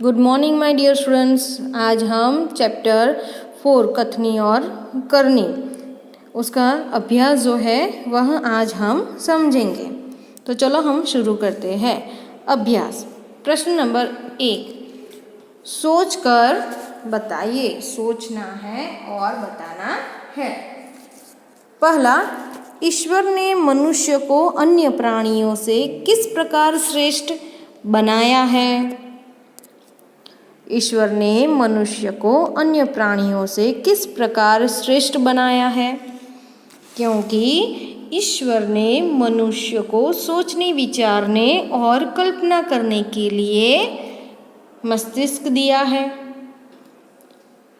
Good morning my dear students. आज हम chapter 4 कथनी और करनी उसका अभ्यास जो है वह आज हम समझेंगे। तो चलो हम शुरू करते हैं अभ्यास। प्रश्न नंबर 1, सोच कर बताइए। सोचना है और बताना है। पहला, ईश्वर ने मनुष्य को अन्य प्राणियों से किस प्रकार श्रेष्ठ बनाया है? ईश्वर ने मनुष्य को अन्य प्राणियों से किस प्रकार श्रेष्ठ बनाया है? क्योंकि ईश्वर ने मनुष्य को सोचने, विचारने और कल्पना करने के लिए मस्तिष्क दिया है।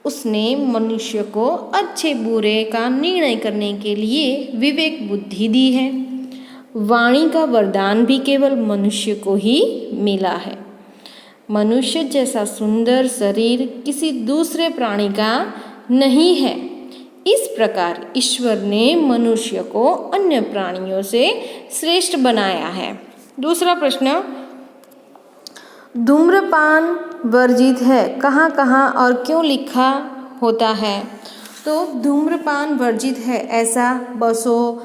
उसने मनुष्य को अच्छे बुरे का निर्णय करने के लिए विवेक बुद्धि दी है। वाणी का वरदान भी केवल मनुष्य को ही मिला है। मनुष्य जैसा सुंदर शरीर किसी दूसरे प्राणी का नहीं है। इस प्रकार ईश्वर ने मनुष्य को अन्य प्राणियों से श्रेष्ठ बनाया है। दूसरा प्रश्न, धूम्रपान वर्जित है, कहाँ कहाँ और क्यों लिखा होता है? तो धूम्रपान वर्जित है ऐसा बसों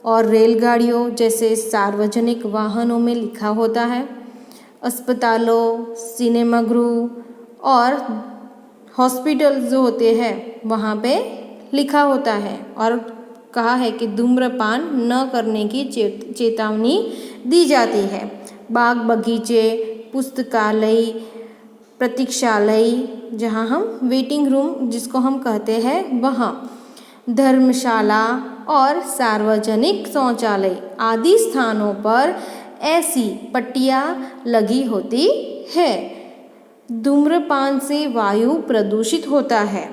और रेलगाड़ियों जैसे सार्वजनिक वाहनों में लिखा होता है। अस्पतालों, सिनेमागृह और हॉस्पिटल जो होते हैं वहाँ पे लिखा होता है और कहा है कि धूम्रपान न करने की चेतावनी दी जाती है। बाग बगीचे, पुस्तकालय, प्रतीक्षालय जहाँ हम वेटिंग रूम जिसको हम कहते हैं वहाँ, धर्मशाला और सार्वजनिक शौचालय आदि स्थानों पर ऐसी पट्टियाँ लगी होती है। धूम्रपान से वायु प्रदूषित होता है।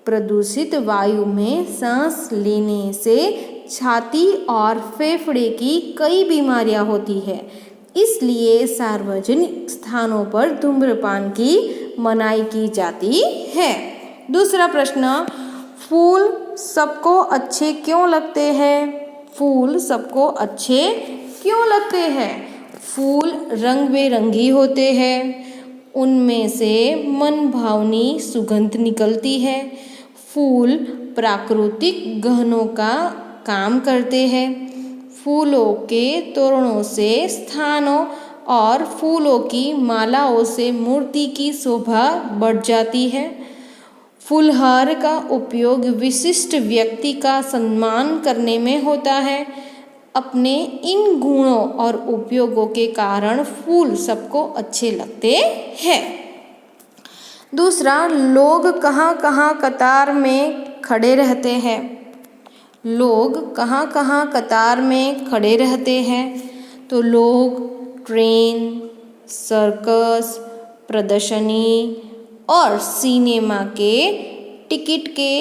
प्रदूषित वायु में सांस लेने से छाती और फेफड़े की कई बीमारियां होती है। इसलिए सार्वजनिक स्थानों पर धूम्रपान की मनाही की जाती है। दूसरा प्रश्न, फूल सबको अच्छे क्यों लगते हैं? फूल सबको अच्छे क्यों लगते हैं? फूल रंग बेरंगी होते हैं। उनमें से मन भावनी सुगंध निकलती है। फूल प्राकृतिक गहनों का काम करते हैं। फूलों के तोरणों से स्थानों और फूलों की मालाओं से मूर्ति की शोभा बढ़ जाती है। फूलहार का उपयोग विशिष्ट व्यक्ति का सम्मान करने में होता है। अपने इन गुणों और उपयोगों के कारण फूल सबको अच्छे लगते हैं। दूसरा, लोग कहाँ कहाँ कतार में खड़े रहते हैं? लोग कहाँ कहाँ कतार में खड़े रहते हैं? तो लोग ट्रेन, सर्कस, प्रदर्शनी और सिनेमा के टिकट के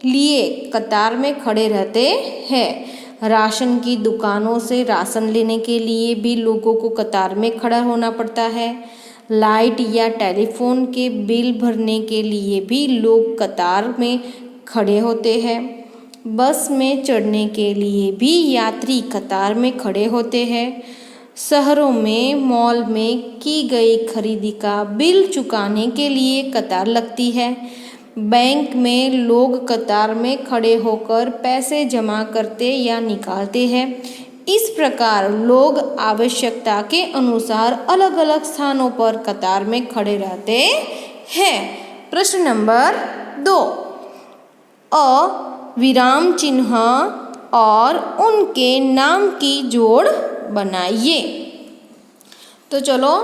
लिए कतार में खड़े रहते हैं। राशन की दुकानों से राशन लेने के लिए भी लोगों को कतार में खड़ा होना पड़ता है। लाइट या टेलीफोन के बिल भरने के लिए भी लोग कतार में खड़े होते हैं। बस में चढ़ने के लिए भी यात्री कतार में खड़े होते हैं। शहरों में मॉल में की गई खरीदी का बिल चुकाने के लिए कतार लगती है। बैंक में लोग कतार में खड़े होकर पैसे जमा करते या निकालते हैं। इस प्रकार लोग आवश्यकता के अनुसार अलग अलग स्थानों पर कतार में खड़े रहते हैं। प्रश्न नंबर 2, विराम चिन्ह और उनके नाम की जोड़ बनाइए। तो चलो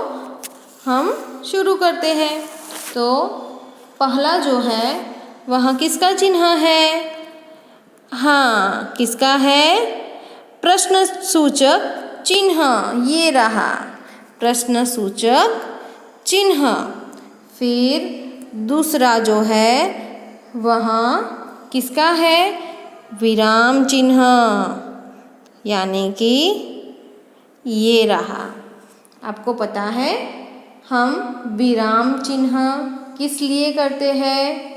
हम शुरू करते हैं। तो पहला जो है वह किसका चिन्ह है? हाँ, किसका है? प्रश्न सूचक चिन्ह। ये रहा प्रश्न सूचक चिन्ह। फिर दूसरा जो है वह किसका है? विराम चिन्ह, यानी कि ये रहा। आपको पता है हम विराम चिन्ह किस लिए करते हैं?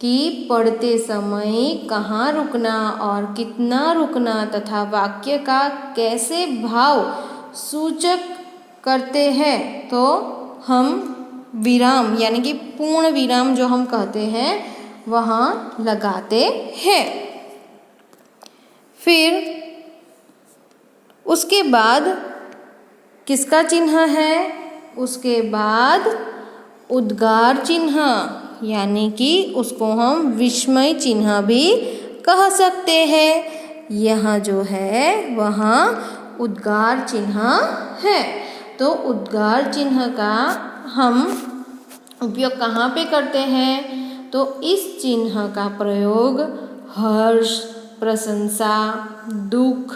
कि पढ़ते समय कहाँ रुकना और कितना रुकना तथा वाक्य का कैसे भाव सूचक करते हैं तो हम विराम यानी कि पूर्ण विराम जो हम कहते हैं वहाँ लगाते हैं। फिर उसके बाद किसका चिन्ह है? उसके बाद उद्गार चिन्ह यानी कि उसको हम विस्मय चिन्ह भी कह सकते हैं। यह जो है वह उद्गार चिन्ह है। तो उद्गार चिन्ह का हम उपयोग कहाँ पे करते हैं? तो इस चिन्ह का प्रयोग हर्ष, प्रशंसा, दुख,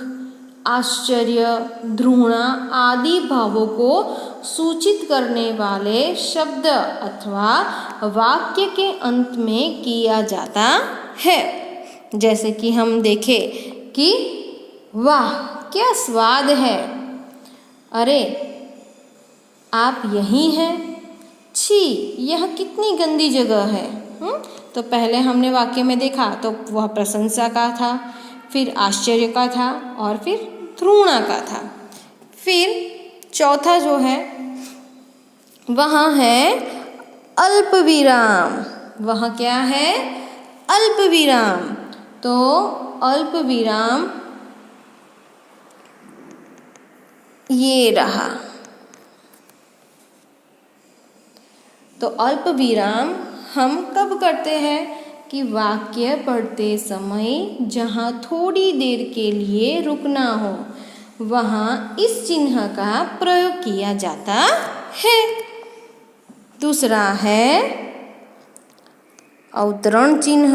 आश्चर्य, घृणा आदि भावों को सूचित करने वाले शब्द अथवा वाक्य के अंत में किया जाता है। जैसे कि हम देखें कि वाह क्या स्वाद है, अरे आप यहीं हैं, छी यह कितनी गंदी जगह है। तो पहले हमने वाक्य में देखा तो वह प्रशंसा का था, फिर आश्चर्य का था और फिर घृणा का था। फिर चौथा जो है वहाँ है अल्प विराम। वह क्या है? अल्प विराम। तो अल्प विराम ये रहा। तो अल्प विराम हम कब करते हैं? कि वाक्य पढ़ते समय जहाँ थोड़ी देर के लिए रुकना हो वहाँ इस चिन्ह का प्रयोग किया जाता है। दूसरा है अवतरण चिन्ह।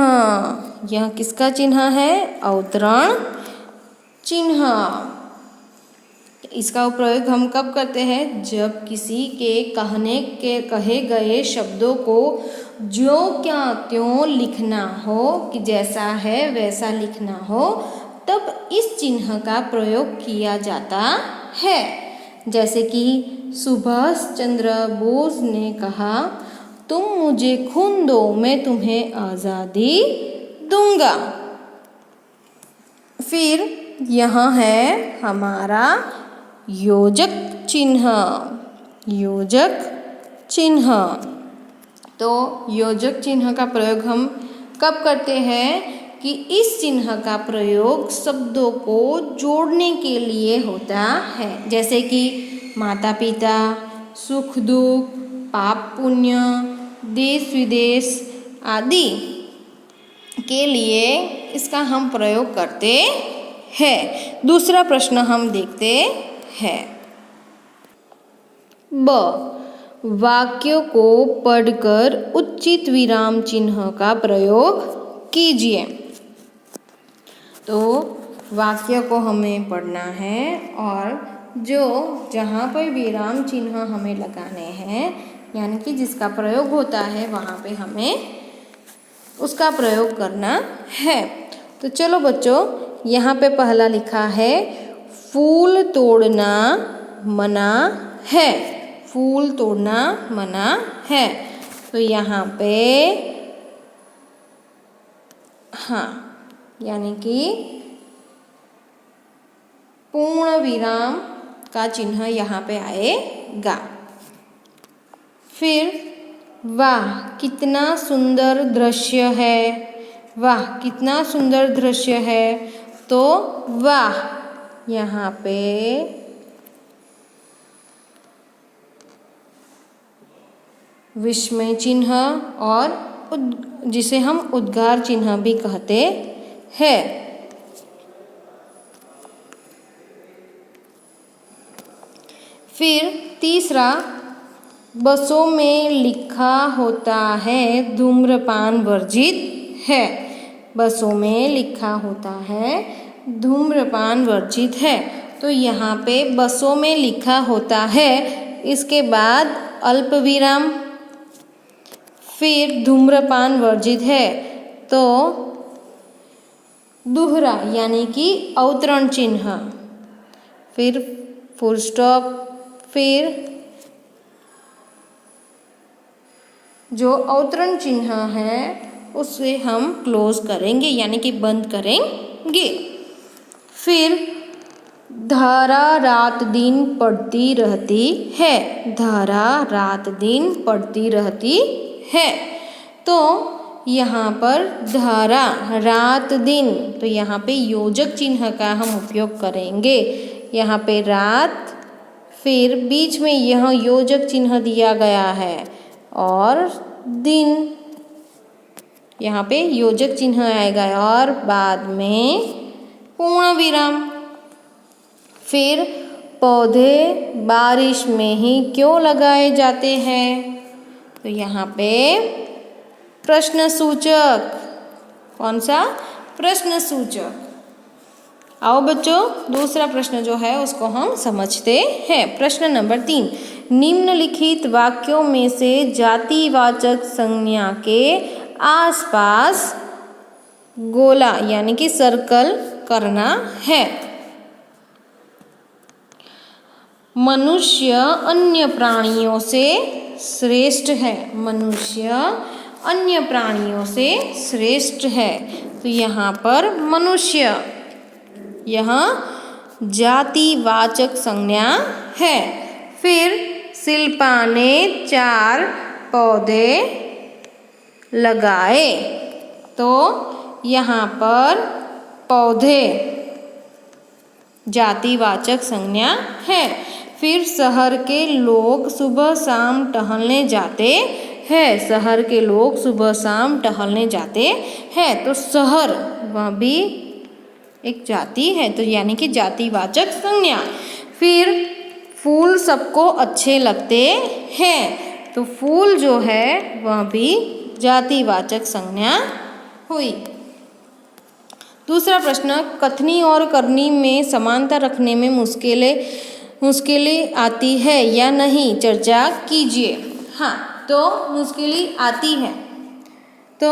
यह किसका चिन्ह है? अवतरण चिन्ह। इसका प्रयोग हम कब करते हैं? जब किसी के कहे गए शब्दों को जो क्या त्यों लिखना हो, कि जैसा है वैसा लिखना हो, तब इस चिन्ह का प्रयोग किया जाता है। जैसे कि सुभाष चंद्र बोस ने कहा, तुम मुझे खून दो मैं तुम्हें आज़ादी दूंगा। फिर यहाँ है हमारा योजक चिन्ह। योजक चिन्ह। तो योजक चिन्ह का प्रयोग हम कब करते हैं? कि इस चिन्ह का प्रयोग शब्दों को जोड़ने के लिए होता है। जैसे कि माता पिता, सुख दुख, पाप पुण्य, देश विदेश आदि के लिए इसका हम प्रयोग करते हैं। दूसरा प्रश्न हम देखते हैं। ब, वाक्यों को पढ़कर उचित विराम चिन्ह का प्रयोग कीजिए। तो वाक्य को हमें पढ़ना है और जहाँ पर विराम चिन्ह हमें लगाने हैं यानी कि जिसका प्रयोग होता है वहाँ पे हमें उसका प्रयोग करना है। तो चलो बच्चों, यहाँ पे पहला लिखा है फूल तोड़ना मना है। फूल तोड़ना मना है। तो यहाँ पे हाँ यानी कि पूर्ण विराम का चिन्ह यहाँ पे आएगा। फिर वाह कितना सुंदर दृश्य है। वाह कितना सुंदर दृश्य है। तो वाह यहाँ पे विस्मय चिन्ह और जिसे हम उद्गार चिन्ह भी कहते हैं। फिर तीसरा, बसों में लिखा होता है धूम्रपान वर्जित है। बसों में लिखा होता है धूम्रपान वर्जित है। तो यहाँ पे बसों में लिखा होता है, इसके बाद अल्प विराम, फिर धूम्रपान वर्जित है तो दोहरा यानी कि अवतरण चिन्ह, फिर फुल स्टॉप, फिर जो अवतरण चिन्ह है उसे हम क्लोज करेंगे यानी कि बंद करेंगे। फिर धारा रात दिन पड़ती रहती है। धारा रात दिन पड़ती रहती है। तो यहाँ पर धारा रात दिन, तो यहाँ पे योजक चिन्ह का हम उपयोग करेंगे। यहाँ पे रात, फिर बीच में यह योजक चिन्ह दिया गया है और दिन, यहाँ पे योजक चिन्ह आएगा और बाद में पूर्ण विराम। फिर पौधे बारिश में ही क्यों लगाए जाते हैं? तो यहाँ पे प्रश्न सूचक, कौन सा? प्रश्न सूचक। आओ बच्चों, दूसरा प्रश्न जो है उसको हम समझते हैं। प्रश्न नंबर 3, निम्नलिखित वाक्यों में से जातिवाचक संज्ञा के आसपास गोला यानी कि सर्कल करना है। मनुष्य अन्य प्राणियों से श्रेष्ठ है। मनुष्य अन्य प्राणियों से श्रेष्ठ है। तो यहाँ पर मनुष्य, यह जातिवाचक संज्ञा है। फिर शिल्पा ने 4 पौधे लगाए। तो यहाँ पर पौधे जातिवाचक संज्ञा है। फिर शहर के लोग सुबह शाम टहलने जाते हैं। शहर के लोग सुबह शाम टहलने जाते हैं। तो शहर वह भी एक जाति है, तो यानी कि जातिवाचक संज्ञा। फिर फूल सबको अच्छे लगते हैं। तो फूल जो है वह भी जातिवाचक संज्ञा हुई। दूसरा प्रश्न, कथनी और करनी में समानता रखने में मुश्किलें आती है या नहीं, चर्चा कीजिए। हाँ, तो मुश्किलें आती हैं। तो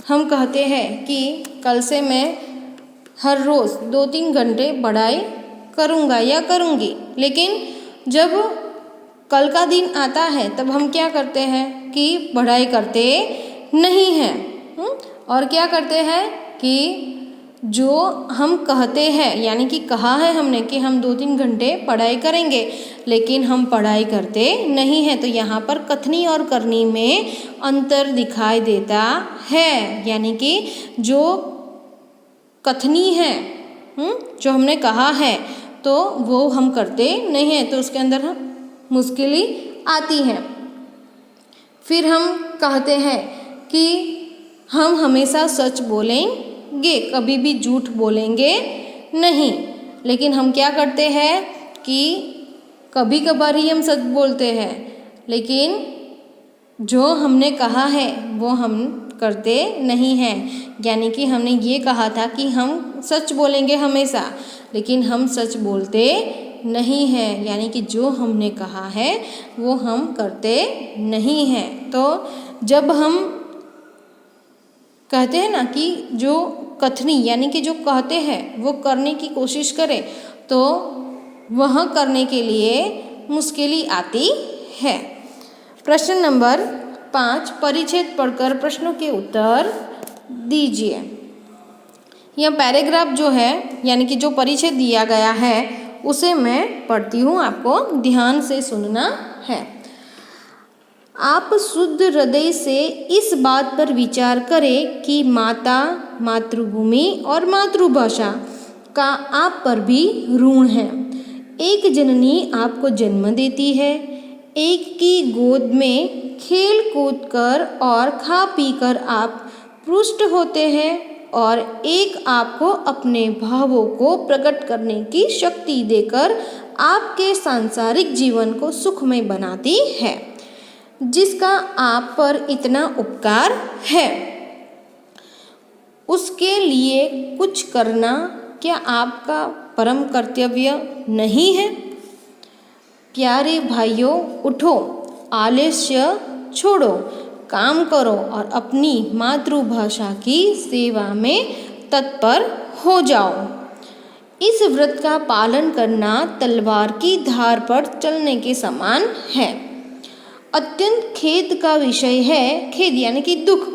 हम कहते हैं कि कल से मैं हर रोज़ 2-3 घंटे पढ़ाई करूँगा या करूँगी, लेकिन जब कल का दिन आता है तब हम क्या करते हैं कि पढ़ाई करते नहीं हैं। और क्या करते हैं कि जो हम कहते हैं, यानी कि कहा है हमने कि हम 2-3 घंटे पढ़ाई करेंगे, लेकिन हम पढ़ाई करते नहीं हैं। तो यहाँ पर कथनी और करनी में अंतर दिखाई देता है। यानी कि जो कथनी है, जो हमने कहा है, तो वो हम करते नहीं हैं, तो उसके अंदर हम मुश्किलें आती हैं। फिर हम कहते हैं कि हम हमेशा सच बोलेंगे, कभी भी झूठ बोलेंगे नहीं, लेकिन हम क्या करते हैं कि कभी कभार ही हम सच बोलते हैं, लेकिन जो हमने कहा है वो हम करते नहीं हैं। यानी कि हमने ये कहा था कि हम सच बोलेंगे हमेशा, लेकिन हम सच बोलते नहीं हैं। यानी कि जो हमने कहा है वो हम करते नहीं हैं। तो जब हम कहते हैं ना कि जो कथनी यानी कि जो कहते हैं वो करने की कोशिश करें, तो वह करने के लिए मुश्किलें आती है। प्रश्न नंबर 5, परिच्छेद पढ़कर प्रश्नों के उत्तर दीजिए। यह पैराग्राफ जो है, यानी कि जो परिच्छेद दिया गया है, उसे मैं पढ़ती हूँ, आपको ध्यान से सुनना है। आप शुद्ध हृदय से इस बात पर विचार करें कि माता, मातृभूमि और मातृभाषा का आप पर भी ऋण है। एक जननी आपको जन्म देती है, एक की गोद में खेल कूद कर और खा पी कर आप पुष्ट होते हैं, और एक आपको अपने भावों को प्रकट करने की शक्ति देकर आपके सांसारिक जीवन को सुखमय बनाती है, जिसका आप पर इतना उपकार है। उसके लिए कुछ करना क्या आपका परम कर्तव्य नहीं है? प्यारे भाइयों, उठो, आलस्य छोड़ो, काम करो और अपनी मातृभाषा की सेवा में तत्पर हो जाओ। इस व्रत का पालन करना तलवार की धार पर चलने के समान है। अत्यंत खेद का विषय है, खेद यानी कि दुख,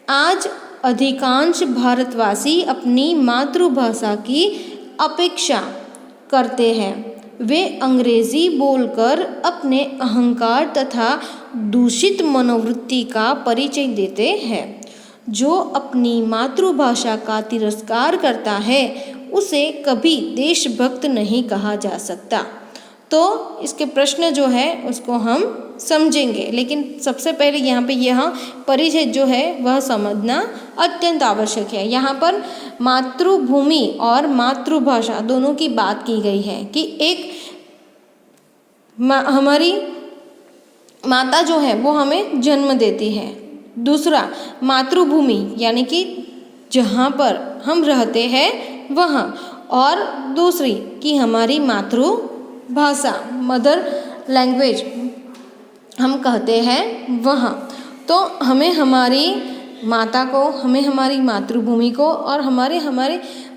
आज अधिकांश भारतवासी अपनी मातृभाषा की अपेक्षा करते हैं। वे अंग्रेजी बोलकर अपने अहंकार तथा दूषित मनोवृत्ति का परिचय देते हैं। जो अपनी मातृभाषा का तिरस्कार करता है उसे कभी देशभक्त नहीं कहा जा सकता। तो इसके प्रश्न जो है उसको हम समझेंगे, लेकिन सबसे पहले यहाँ पे यह परिचय जो है वह समझना अत्यंत आवश्यक है। यहाँ पर मातृभूमि और मातृभाषा दोनों की बात की गई है कि एक हमारी माता जो है वो हमें जन्म देती है। दूसरा मातृभूमि यानी कि जहाँ पर हम रहते हैं वहाँ, और दूसरी कि हमारी मातृभाषा मदर लैंग्वेज हम कहते हैं वहाँ। तो हमें हमारी माता को, हमें हमारी मातृभूमि को और हमारे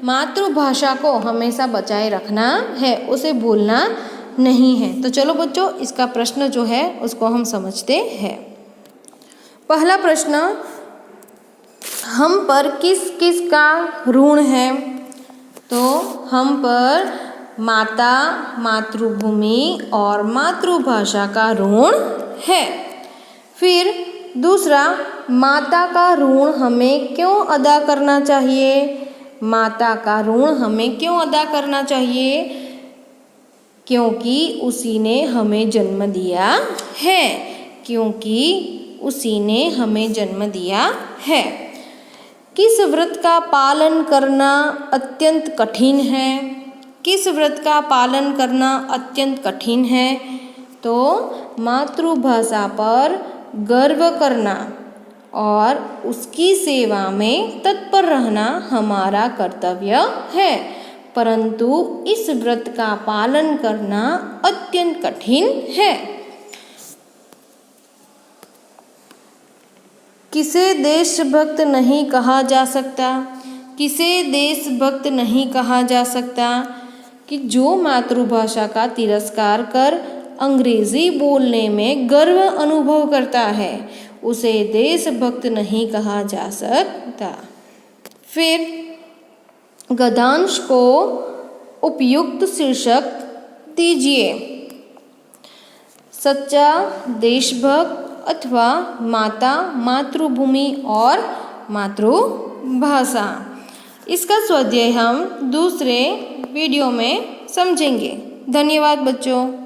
मातृभाषा को हमेशा बचाए रखना है, उसे भूलना नहीं है। तो चलो बच्चों, इसका प्रश्न जो है उसको हम समझते हैं। पहला प्रश्न, हम पर किस किस का ऋण है? तो हम पर माता, मातृभूमि और मातृभाषा का ऋण है। फिर दूसरा, माता का ऋण हमें क्यों अदा करना चाहिए? माता का ऋण हमें क्यों अदा करना चाहिए? क्योंकि उसी ने हमें जन्म दिया है। क्योंकि उसी ने हमें जन्म दिया है। किस व्रत का पालन करना अत्यंत कठिन है? किस व्रत का पालन करना अत्यंत कठिन है? तो मातृभाषा पर गर्व करना और उसकी सेवा में तत्पर रहना हमारा कर्तव्य है, परंतु इस व्रत का पालन करना अत्यंत कठिन है। किसे देशभक्त नहीं कहा जा सकता? किसे देशभक्त नहीं कहा जा सकता? कि जो मातृभाषा का तिरस्कार कर अंग्रेजी बोलने में गर्व अनुभव करता है उसे देशभक्त नहीं कहा जा सकता। फिर गद्यांश को उपयुक्त शीर्षक दीजिए। सच्चा देशभक्त अथवा माता, मातृभूमि और मातृभाषा। इसका स्वाध्याय हम दूसरे वीडियो में समझेंगे। धन्यवाद बच्चों।